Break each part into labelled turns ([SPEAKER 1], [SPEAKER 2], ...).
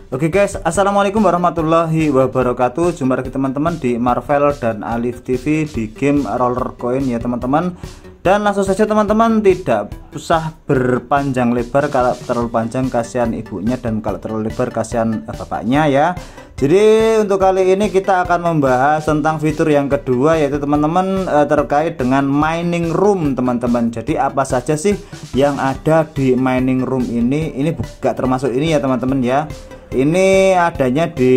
[SPEAKER 1] Oke guys, assalamualaikum warahmatullahi wabarakatuh. Jumpa lagi teman-teman di Marvel dan Alif TV di game Roller Coin ya teman-teman. Dan langsung saja teman-teman, tidak usah berpanjang lebar. Kalau terlalu panjang kasihan ibunya, dan kalau terlalu lebar kasihan bapaknya ya. Jadi untuk kali ini kita akan membahas tentang fitur yang kedua, yaitu teman-teman terkait dengan mining room teman-teman. Jadi apa saja sih yang ada di mining room ini? Ini bukan termasuk ini ya teman-teman ya. Ini adanya di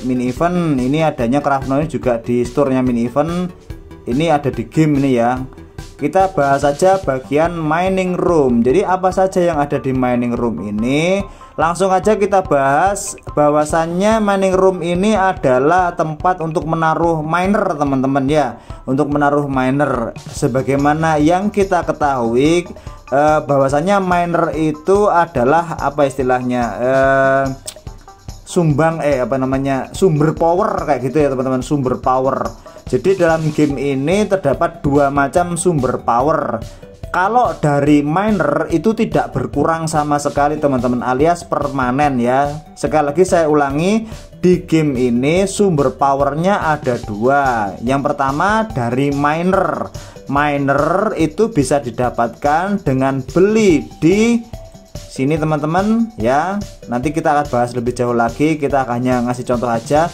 [SPEAKER 1] mini event, ini adanya Craftno juga di store-nya mini event. Ini ada di game ini ya. Kita bahas saja bagian mining room. Jadi apa saja yang ada di mining room ini? Langsung aja kita bahas bahwasannya mining room ini adalah tempat untuk menaruh miner teman-teman ya. Untuk menaruh miner, sebagaimana yang kita ketahui bahwasannya miner itu adalah apa istilahnya, sumber power kayak gitu ya teman-teman, sumber power. Jadi dalam game ini terdapat dua macam sumber power. Kalau dari miner itu tidak berkurang sama sekali teman-teman, alias permanen ya. Sekali lagi saya ulangi, di game ini sumber powernya ada dua. Yang pertama dari miner. Miner itu bisa didapatkan dengan beli di sini teman-teman ya. Nanti kita akan bahas lebih jauh lagi, kita hanya ngasih contoh aja.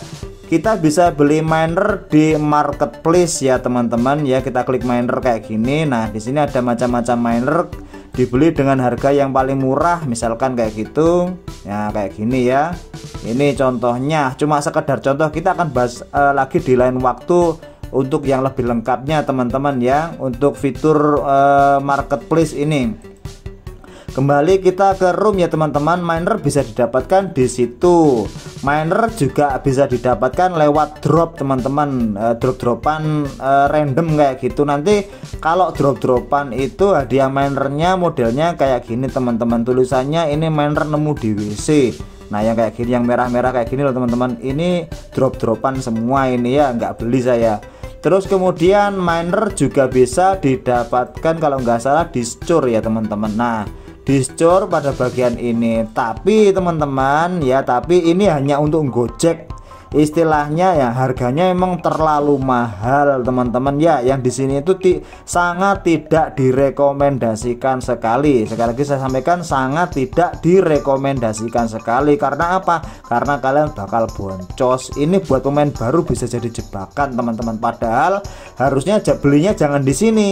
[SPEAKER 1] Kita bisa beli miner di marketplace ya teman-teman ya. Kita klik miner kayak gini. Nah, di sini ada macam-macam miner, dibeli dengan harga yang paling murah, misalkan kayak gitu. Ya, kayak gini ya. Ini contohnya, cuma sekedar contoh, kita akan bahas lagi di lain waktu untuk yang lebih lengkapnya teman-teman ya, untuk fitur marketplace ini. Kembali kita ke room ya teman-teman. Miner bisa didapatkan di situ. Miner juga bisa didapatkan lewat drop teman-teman, drop-dropan random kayak gitu. Nanti kalau drop-dropan itu hadiah minernya modelnya kayak gini teman-teman. Tulisannya ini miner nemu di WC. Nah yang kayak gini, yang merah-merah kayak gini loh teman-teman. Ini drop-dropan semua ini ya, nggak beli saya. Terus kemudian miner juga bisa didapatkan kalau nggak salah di store ya teman-teman. Nah di store pada bagian ini, tapi teman-teman ya, tapi ini hanya untuk Gojek istilahnya ya. Harganya emang terlalu mahal teman-teman ya. Yang di sini itu sangat tidak direkomendasikan sekali. Sekali lagi saya sampaikan, sangat tidak direkomendasikan sekali. Karena apa? Karena kalian bakal boncos. Ini buat pemain baru bisa jadi jebakan teman-teman. Padahal harusnya belinya jangan di sini,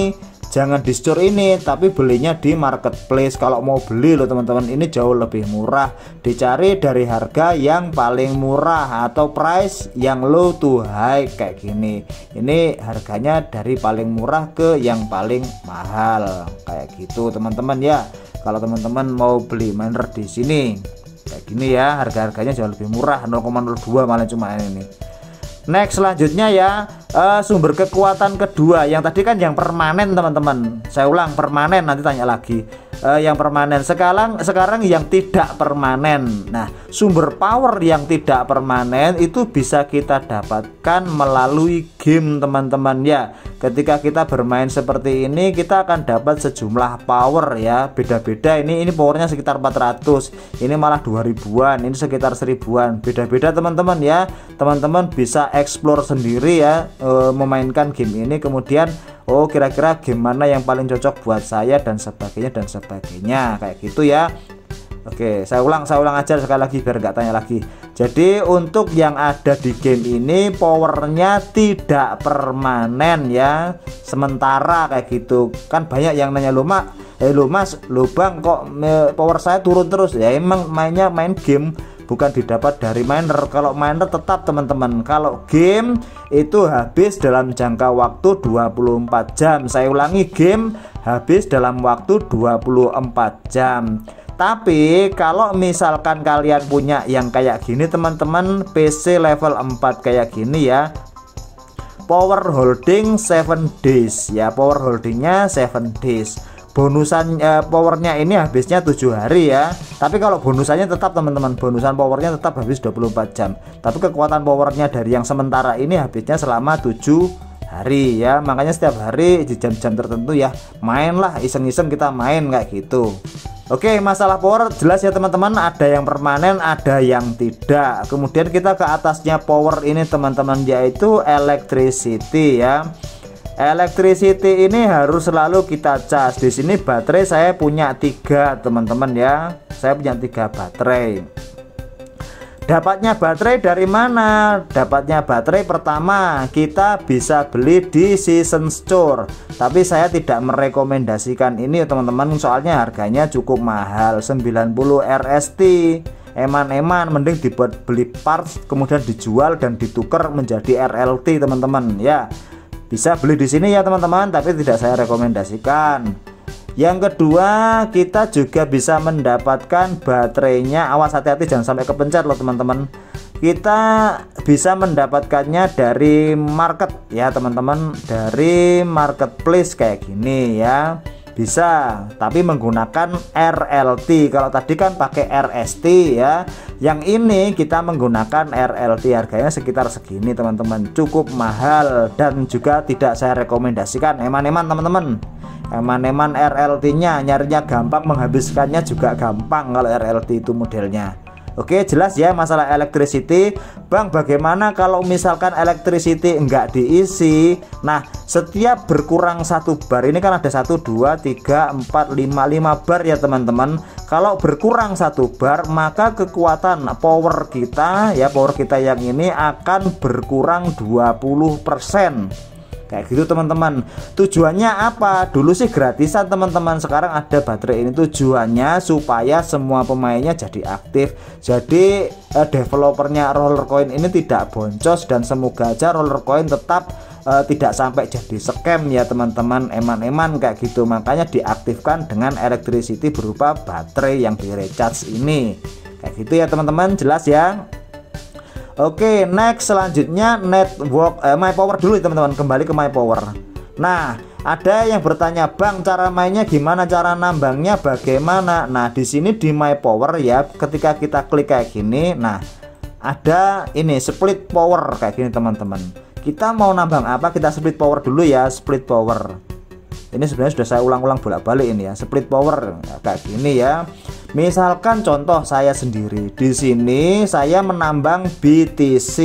[SPEAKER 1] jangan di store ini, tapi belinya di marketplace. Kalau mau beli loh teman-teman, ini jauh lebih murah. Dicari dari harga yang paling murah atau price yang low to high kayak gini. Ini harganya dari paling murah ke yang paling mahal kayak gitu teman-teman ya. Kalau teman-teman mau beli miner di sini kayak gini ya, harga-harganya jauh lebih murah, 0,02 malah cuma ini. Next selanjutnya ya, sumber kekuatan kedua. Yang tadi kan yang permanen teman-teman, saya ulang, permanen, nanti tanya lagi. Yang permanen, sekarang yang tidak permanen. Nah sumber power yang tidak permanen itu bisa kita dapatkan melalui game teman-teman ya. Ketika kita bermain seperti ini, kita akan dapat sejumlah power ya, beda-beda. Ini powernya sekitar 400, ini malah 2000-an, ini sekitar 1000-an, beda-beda teman-teman ya. Teman-teman bisa explore sendiri ya, memainkan game ini, kemudian oh kira-kira game mana yang paling cocok buat saya, dan sebagainya kayak gitu ya. Oke, saya ulang aja sekali lagi biar nggak tanya lagi. Jadi untuk yang ada di game ini powernya tidak permanen ya, sementara kayak gitu. Kan banyak yang nanya, lo mas, lo bang, kok power saya turun terus? Ya emang main game bukan didapat dari miner. Kalau miner tetap teman-teman, kalau game itu habis dalam jangka waktu 24 jam. Saya ulangi, game habis dalam waktu 24 jam. Tapi kalau misalkan kalian punya yang kayak gini teman-teman, PC level 4 kayak gini ya, power holding 7 days ya, power holdingnya 7 days. Bonusan powernya ini habisnya 7 hari ya. Tapi kalau bonusannya tetap teman-teman, bonusan powernya tetap habis 24 jam. Tapi kekuatan powernya dari yang sementara ini habisnya selama 7 hari ya. Makanya setiap hari di jam-jam tertentu ya mainlah, iseng-iseng kita main kayak gitu. Oke, masalah power jelas ya teman-teman, ada yang permanen, ada yang tidak. Kemudian kita ke atasnya power ini teman-teman, yaitu electricity ya. Electricity ini harus selalu kita cas. Di sini baterai saya punya 3 teman-teman ya. Saya punya 3 baterai. Dapatnya baterai dari mana? Dapatnya baterai pertama kita bisa beli di Season Store. Tapi saya tidak merekomendasikan ini teman-teman, soalnya harganya cukup mahal, 90 RST. Eman-eman, mending dibuat beli parts kemudian dijual dan ditukar menjadi RLT teman-teman ya. Bisa beli di sini ya teman-teman, tapi tidak saya rekomendasikan. Yang kedua, kita juga bisa mendapatkan baterainya. Awas hati-hati jangan sampai kepencet loh teman-teman. Kita bisa mendapatkannya dari market ya teman-teman, dari marketplace kayak gini ya. Bisa, tapi menggunakan RLT. Kalau tadi kan pakai RST ya. Yang ini kita menggunakan RLT, harganya sekitar segini teman-teman. Cukup mahal dan juga tidak saya rekomendasikan. Eman-eman teman-teman. Eman-eman RLT-nya, nyarinya gampang, menghabiskannya juga gampang kalau RLT itu modelnya. Oke, jelas ya masalah electricity. Bang, bagaimana kalau misalkan electricity enggak diisi? Nah, setiap berkurang 1 bar, ini kan ada 1, 2, 3, 4, 5 bar ya teman-teman. Kalau berkurang 1 bar, maka kekuatan power kita ya, power kita yang ini akan berkurang 20%. Kayak gitu teman-teman. Tujuannya apa? Dulu sih gratisan teman-teman, sekarang ada baterai ini. Tujuannya supaya semua pemainnya jadi aktif. Jadi developernya Rollercoin ini tidak boncos, dan semoga aja Rollercoin tetap tidak sampai jadi scam ya teman-teman. Eman-eman kayak gitu, makanya diaktifkan dengan electricity berupa baterai yang di recharge ini. Kayak gitu ya teman-teman, jelas ya. Oke, next selanjutnya network My Power dulu teman-teman, kembali ke My Power. Nah, ada yang bertanya, Bang, cara mainnya gimana, cara nambangnya bagaimana? Nah, di sini di My Power ya, ketika kita klik kayak gini, nah ada ini split power kayak gini teman-teman. Kita mau nambang apa? Kita split power dulu ya, split power. Ini sebenarnya sudah saya ulang-ulang bolak-balik ini ya, split power kayak gini ya. Misalkan contoh saya sendiri, di sini saya menambang BTC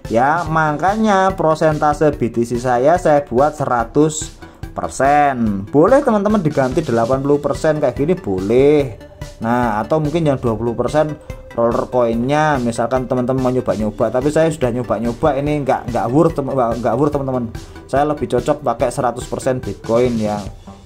[SPEAKER 1] ya, makanya prosentase BTC saya buat 100%. Boleh teman-teman diganti 80% kayak gini boleh. Nah, atau mungkin yang 20% Rollercoinnya, misalkan teman-teman mau nyoba-nyoba, tapi saya sudah nyoba-nyoba ini nggak worth teman-teman. Saya lebih cocok pakai 100% Bitcoin ya.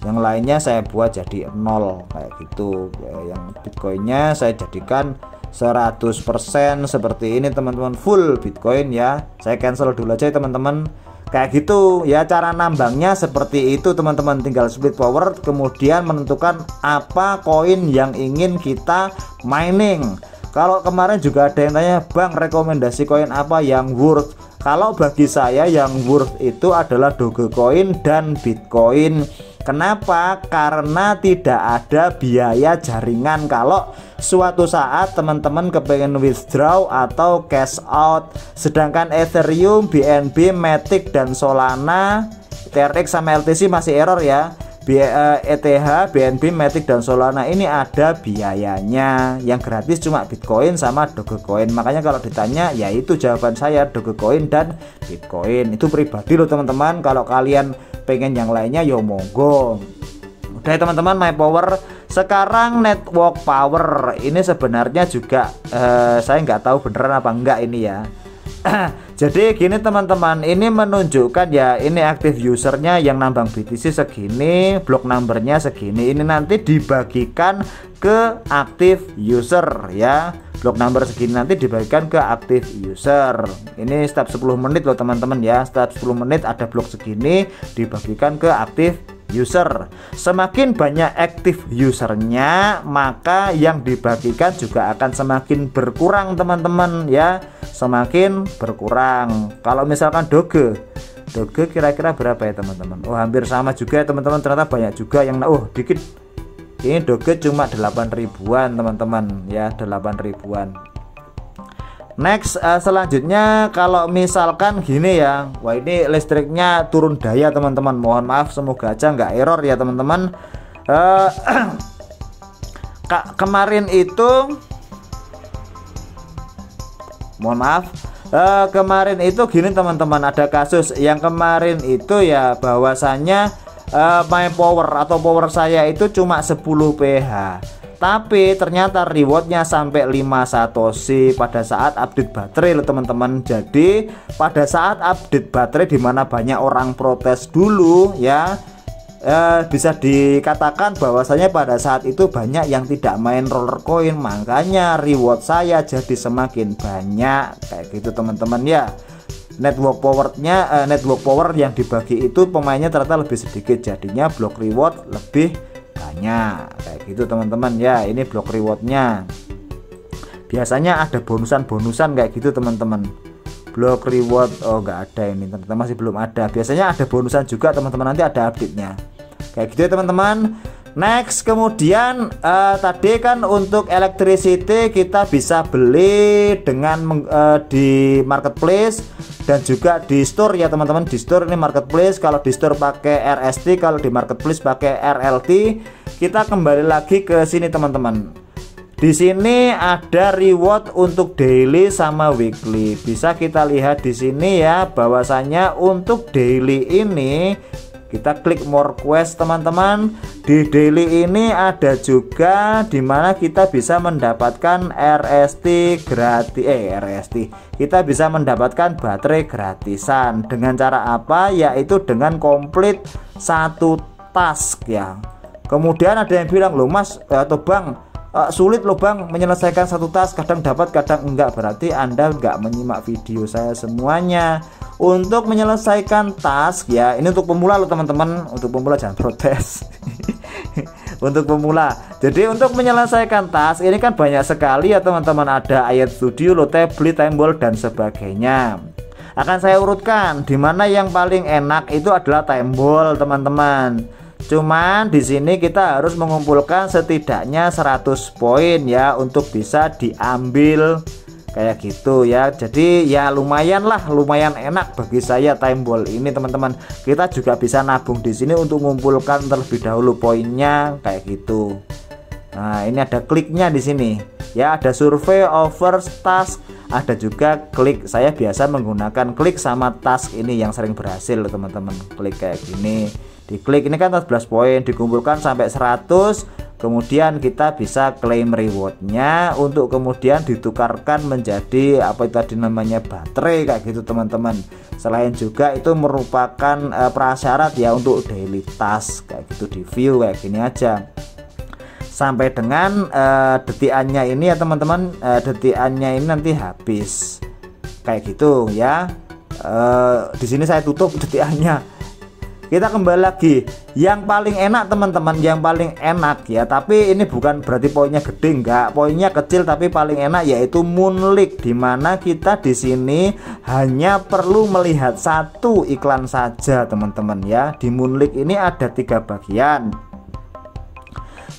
[SPEAKER 1] Yang lainnya saya buat jadi 0 kayak gitu. Yang Bitcoinnya saya jadikan 100% seperti ini teman-teman, full Bitcoin ya. Saya cancel dulu aja teman-teman. Kayak gitu ya, cara nambangnya seperti itu teman-teman. Tinggal split power, kemudian menentukan apa koin yang ingin kita mining. Kalau kemarin juga ada yang tanya, Bang, rekomendasi koin apa yang worth? Kalau bagi saya yang worth itu adalah Dogecoin dan Bitcoin. Kenapa? Karena tidak ada biaya jaringan kalau suatu saat teman-teman kepengen withdraw atau cash out. Sedangkan Ethereum, BNB, Matic, dan Solana, TRX sama LTC masih error ya. ETH, BNB, Matic, dan Solana ini ada biayanya. Yang gratis cuma Bitcoin sama Dogecoin. Makanya kalau ditanya, ya itu jawaban saya, Dogecoin dan Bitcoin. Itu pribadi loh teman-teman. Kalau kalian pengen yang lainnya, yo monggo. Udah teman-teman, My Power. Sekarang network power ini sebenarnya juga saya nggak tahu beneran apa enggak ini ya. Jadi gini teman-teman, ini menunjukkan ya, ini aktif usernya yang nambang BTC segini, block numbernya segini. Ini nanti dibagikan ke aktif user ya. Block number segini nanti dibagikan ke aktif user. Ini setiap 10 menit loh teman-teman ya. Setiap 10 menit ada blok segini dibagikan ke aktif user. Semakin banyak aktif usernya, maka yang dibagikan juga akan semakin berkurang teman-teman ya. Semakin berkurang. Kalau misalkan Doge kira-kira berapa ya teman-teman? Oh, hampir sama juga ya teman-teman. Ternyata banyak juga yang dikit. Ini Doge cuma 8 ribuan teman-teman ya, 8 ribuan. Next selanjutnya kalau misalkan gini ya, wah ini listriknya turun daya teman-teman. Mohon maaf, semoga aja nggak error ya teman-teman. kemarin itu mohon maaf, kemarin itu gini teman-teman, ada kasus yang kemarin itu ya bahwasanya my power atau power saya itu cuma 10 PH, tapi ternyata rewardnya sampai 5 satoshi pada saat update baterai loh teman-teman. Jadi pada saat update baterai dimana banyak orang protes dulu ya, bisa dikatakan bahwasanya pada saat itu banyak yang tidak main roller coin, makanya reward saya jadi semakin banyak kayak gitu teman-teman ya. Network power yang dibagi itu pemainnya ternyata lebih sedikit, jadinya block reward lebih banyak kayak gitu teman-teman ya. Ini block rewardnya, biasanya ada bonusan kayak gitu teman-teman. Block reward nggak ada, ini ternyata masih belum ada. Biasanya ada bonusan juga teman-teman, nanti ada update-nya kayak gitu ya teman-teman. Next, kemudian tadi kan untuk electricity kita bisa beli dengan di marketplace dan juga di store ya teman-teman. Di store ini marketplace, kalau di store pakai RST, kalau di marketplace pakai RLT. Kita kembali lagi ke sini teman-teman. Di sini ada reward untuk daily sama weekly. Bisa kita lihat di sini ya, bahwasanya untuk daily ini kita klik more quest teman-teman. Di daily ini ada juga dimana kita bisa mendapatkan RST gratis, kita bisa mendapatkan baterai gratisan. Dengan cara apa? Yaitu dengan komplit satu task ya. Kemudian ada yang bilang, loh mas atau bang, sulit loh bang menyelesaikan satu task, kadang dapat kadang enggak. Berarti Anda enggak menyimak video saya semuanya. Untuk menyelesaikan task ya, ini untuk pemula loh teman-teman, untuk pemula jangan protes. Untuk pemula, jadi untuk menyelesaikan task ini kan banyak sekali ya teman-teman, ada ayat studio, lote, beli, timbal dan sebagainya. Akan saya urutkan, dimana yang paling enak itu adalah timbal teman-teman. Cuman di sini kita harus mengumpulkan setidaknya 100 poin ya untuk bisa diambil kayak gitu ya. Jadi ya lumayan enak bagi saya timbal ini teman-teman. Kita juga bisa nabung di sini untuk mengumpulkan terlebih dahulu poinnya kayak gitu. Nah, ini ada kliknya di sini. Ya, ada survei, over, task, ada juga klik. Saya biasa menggunakan klik sama task ini yang sering berhasil teman-teman. Klik kayak gini. Diklik ini kan 14 poin, dikumpulkan sampai 100. Kemudian kita bisa klaim rewardnya untuk kemudian ditukarkan menjadi apa itu tadi namanya baterai kayak gitu teman-teman. Selain juga itu merupakan prasyarat ya untuk daily task kayak gitu. Di view kayak gini aja sampai dengan detikannya ini ya teman-teman. Detikannya ini nanti habis kayak gitu ya. Di sini saya tutup detikannya. Kita kembali lagi, yang paling enak teman-teman, yang paling enak ya, tapi ini bukan berarti poinnya gede, enggak, poinnya kecil tapi paling enak yaitu Moonlight, dimana kita di sini hanya perlu melihat satu iklan saja teman-teman ya. Di Moonlight ini ada 3 bagian.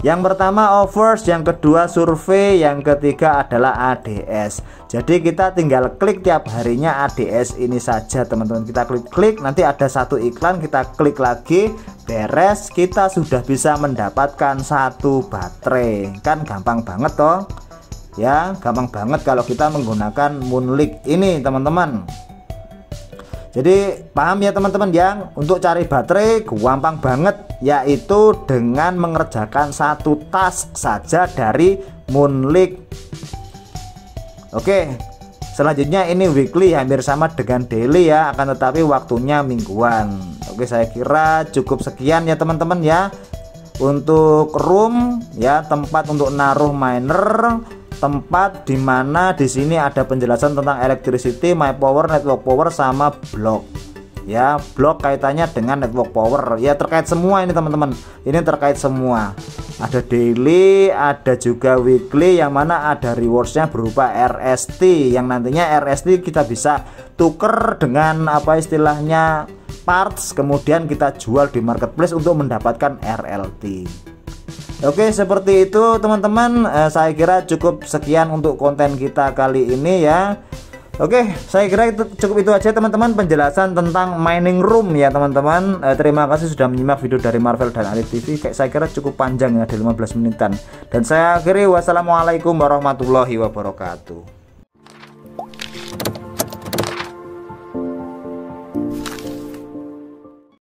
[SPEAKER 1] Yang pertama offers, yang kedua survei, yang ketiga adalah ADS. Jadi kita tinggal klik tiap harinya ADS ini saja teman-teman. Kita klik, nanti ada satu iklan, kita klik lagi, beres, kita sudah bisa mendapatkan satu baterai. Kan gampang banget toh ya, gampang banget kalau kita menggunakan Moonlight ini teman-teman. Jadi paham ya teman-teman, yang untuk cari baterai gampang banget, yaitu dengan mengerjakan satu task saja dari Moonlight. Oke, selanjutnya ini weekly, hampir sama dengan daily ya, akan tetapi waktunya mingguan. Oke, saya kira cukup sekian ya teman-teman ya. Untuk room ya, tempat untuk naruh miner, tempat dimana di sini ada penjelasan tentang electricity, my power, network power sama block ya. Block kaitannya dengan network power ya, terkait semua ini teman-teman, ini terkait semua. Ada daily, ada juga weekly, yang mana ada rewardsnya berupa RST, yang nantinya RST kita bisa tuker dengan apa istilahnya parts, kemudian kita jual di marketplace untuk mendapatkan RLT. Oke, seperti itu teman-teman. Saya kira cukup sekian untuk konten kita kali ini ya. Oke, saya kira itu cukup, itu aja teman-teman penjelasan tentang mining room ya teman-teman. Terima kasih sudah menyimak video dari Marvel dan Arif TV. Kayak saya kira cukup panjang ya, ada 15 menitan. Dan saya akhiri, wassalamualaikum warahmatullahi wabarakatuh.